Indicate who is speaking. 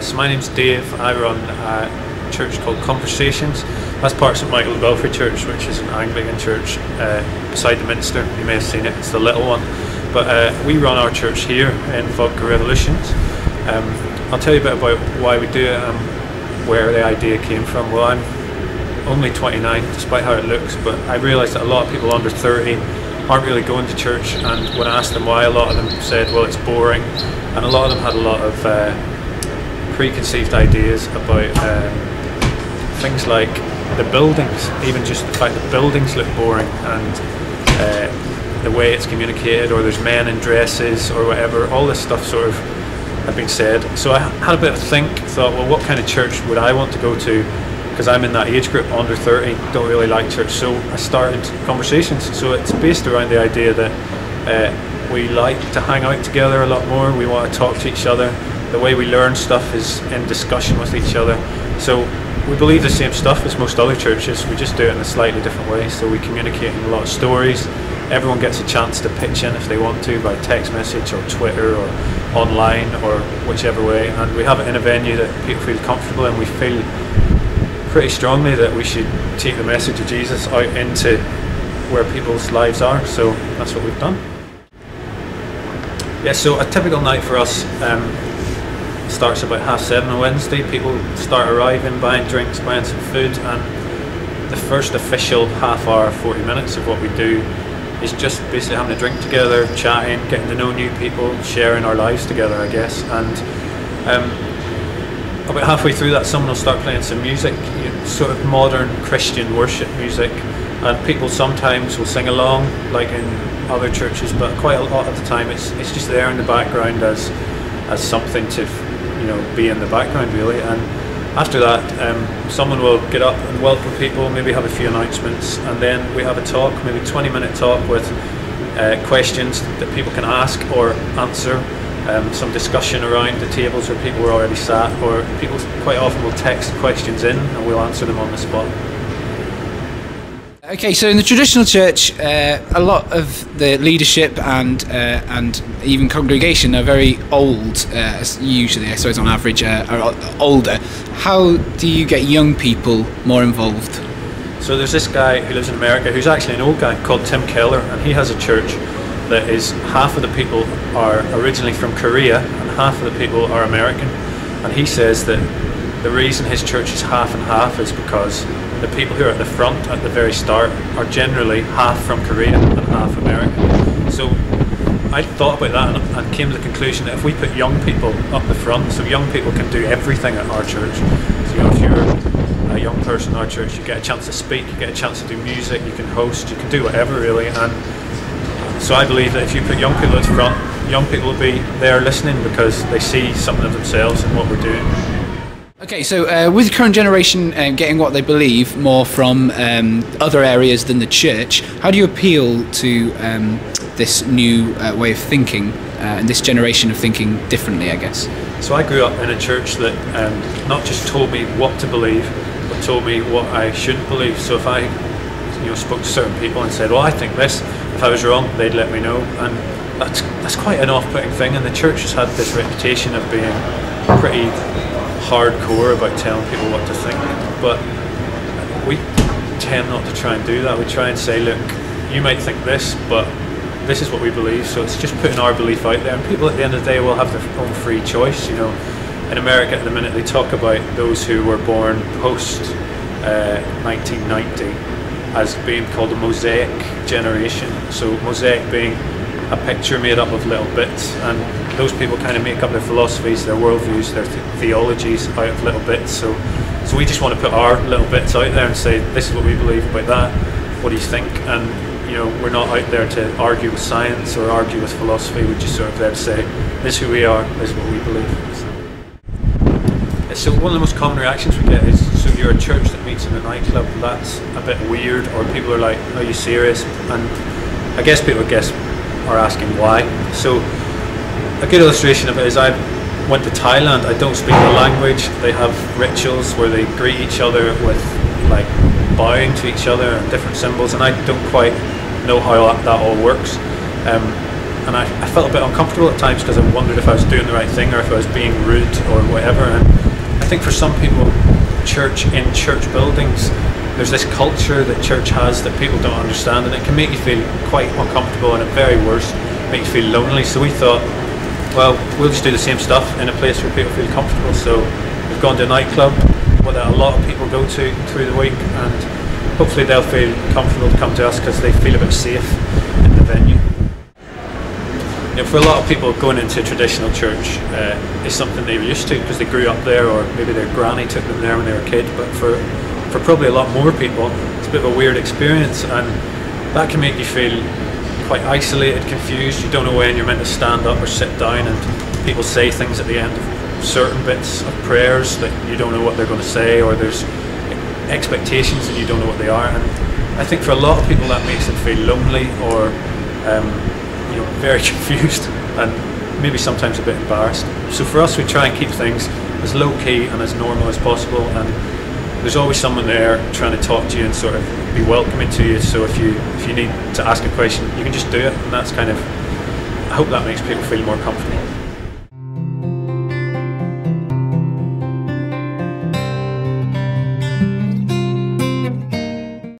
Speaker 1: So my name's Dave. I run a church called Conversations. That's part of St Magill Belfry Church, which is an Anglican church beside the Minster. You may have seen it, it's the little one. But we run our church here in Vodka Revolutions. I'll tell you a bit about why we do it and where the idea came from. Well, I'm only 29, despite how it looks, but I realised that a lot of people under 30 aren't really going to church, and when I asked them why, a lot of them said, well, it's boring, and a lot of them had a lot of preconceived ideas about things like the buildings, even just the fact that buildings look boring, and the way it's communicated, or there's men in dresses or whatever. All this stuff sort of had been said. So I had a bit of a think, thought, well, what kind of church would I want to go to? Because I'm in that age group, under 30, don't really like church. So I started Conversations. So it's based around the idea that we like to hang out together a lot more. We want to talk to each other. The way we learn stuff is in discussion with each other. So we believe the same stuff as most other churches, we just do it in a slightly different way. So we communicate in a lot of stories. Everyone gets a chance to pitch in if they want to, by text message or Twitter or online or whichever way. And we have it in a venue that people feel comfortable in. We feel pretty strongly that we should take the message of Jesus out into where people's lives are. So that's what we've done. Yeah, so a typical night for us starts about 7:30 on Wednesday. People start arriving, buying drinks, buying some food, and the first official half hour, 40 minutes of what we do is just basically having a drink together, chatting, getting to know new people, sharing our lives together, I guess. And about halfway through that, someone will start playing some music, sort of modern Christian worship music, and people sometimes will sing along, like in other churches, but quite a lot of the time it's just there in the background as something to be in the background, really. And after that, someone will get up and welcome people, maybe have a few announcements, and then we have a talk, maybe 20-minute talk with questions that people can ask or answer, some discussion around the tables where people were already sat, or people quite often will text questions in and we'll answer them on the spot.
Speaker 2: Okay, so in the traditional church, a lot of the leadership and even congregation are very old. Usually, I suppose on average, are older. How do you get young people more involved?
Speaker 1: So there's this guy who lives in America who's actually an old guy called Tim Keller, and he has a church that is half of the people are originally from Korea and half of the people are American. And he says that the reason his church is half and half is because the people who are at the front at the very start are generally half from Korea and half American. So I thought about that and came to the conclusion that if we put young people up the front, so young people can do everything at our church. So if you're a young person in our church, you get a chance to speak, you get a chance to do music, you can host, you can do whatever, really. And so I believe that if you put young people at the front, young people will be there listening because they see something of themselves in what we're doing.
Speaker 2: Okay, so with the current generation getting what they believe more from other areas than the church, how do you appeal to this new way of thinking and this generation of thinking differently, I guess?
Speaker 1: So I grew up in a church that not just told me what to believe, but told me what I shouldn't believe. So if I spoke to certain people and said, well, I think this, if I was wrong, they'd let me know. And that's quite an off-putting thing, and the church has had this reputation of being pretty hardcore about telling people what to think, but we tend not to try and do that. We try and say, look, you might think this, but this is what we believe. So it's just putting our belief out there, and people at the end of the day will have their own free choice. In America at the minute they talk about those who were born post 1990 as being called the Mosaic generation. So Mosaic being a picture made up of little bits, and those people kind of make up their philosophies, their worldviews, their theologies out of little bits. So we just want to put our little bits out there and say, this is what we believe about that, what do you think? And we're not out there to argue with science or argue with philosophy. We're just sort of there to say, this is who we are, this is what we believe. So one of the most common reactions we get is, so you're a church that meets in a nightclub, that's a bit weird, or people are like, are you serious? And I guess people are asking why. So a good illustration of it is I went to Thailand. I don't speak the language. They have rituals where they greet each other with like bowing to each other and different symbols, and I don't quite know how that all works. and I felt a bit uncomfortable at times because I wondered if I was doing the right thing or if I was being rude or whatever. And I think for some people, in church buildings, there's this culture that church has that people don't understand, and it can make you feel quite uncomfortable, and at very worst make you feel lonely. So we thought, well, we'll just do the same stuff in a place where people feel comfortable. So we've gone to a nightclub that a lot of people go to through the week, and hopefully they'll feel comfortable to come to us because they feel a bit safe in the venue. You know, for a lot of people, going into traditional church is something they were used to because they grew up there, or maybe their granny took them there when they were a kid. But for probably a lot more people, it's a bit of a weird experience, and that can make you feel quite isolated, confused. You don't know when you're meant to stand up or sit down, and people say things at the end of certain bits of prayers that you don't know what they're going to say, or there's expectations and you don't know what they are. And I think for a lot of people that makes them feel lonely, or very confused, and maybe sometimes a bit embarrassed. So for us, we try and keep things as low key and as normal as possible, and there's always someone there trying to talk to you and sort of be welcoming to you. So if you need to ask a question, you can just do it, and that's kind of, I hope that makes people feel more comfortable.